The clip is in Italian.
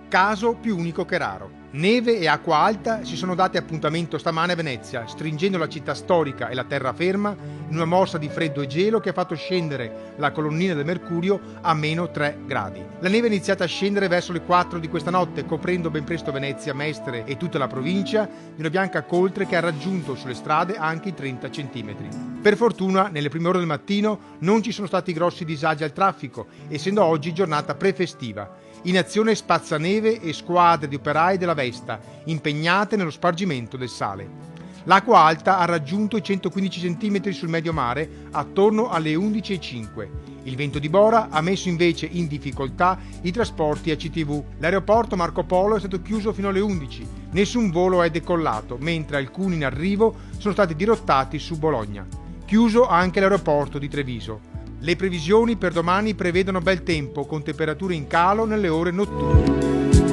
Caso più unico che raro. Neve e acqua alta si sono dati appuntamento stamane a Venezia, stringendo la città storica e la terraferma in una morsa di freddo e gelo che ha fatto scendere la colonnina del mercurio a meno 3 gradi. La neve è iniziata a scendere verso le 4 di questa notte, coprendo ben presto Venezia, Mestre e tutta la provincia di una bianca coltre che ha raggiunto sulle strade anche i 30 centimetri. Per fortuna, nelle prime ore del mattino non ci sono stati grossi disagi al traffico, essendo oggi giornata prefestiva. In azione spazzaneve e squadre di operai della Vesta, impegnate nello spargimento del sale. L'acqua alta ha raggiunto i 115 cm sul medio mare attorno alle 11:05. Il vento di Bora ha messo invece in difficoltà i trasporti a CTV. L'aeroporto Marco Polo è stato chiuso fino alle 11. Nessun volo è decollato, mentre alcuni in arrivo sono stati dirottati su Bologna. Chiuso anche l'aeroporto di Treviso. Le previsioni per domani prevedono bel tempo, con temperature in calo nelle ore notturne.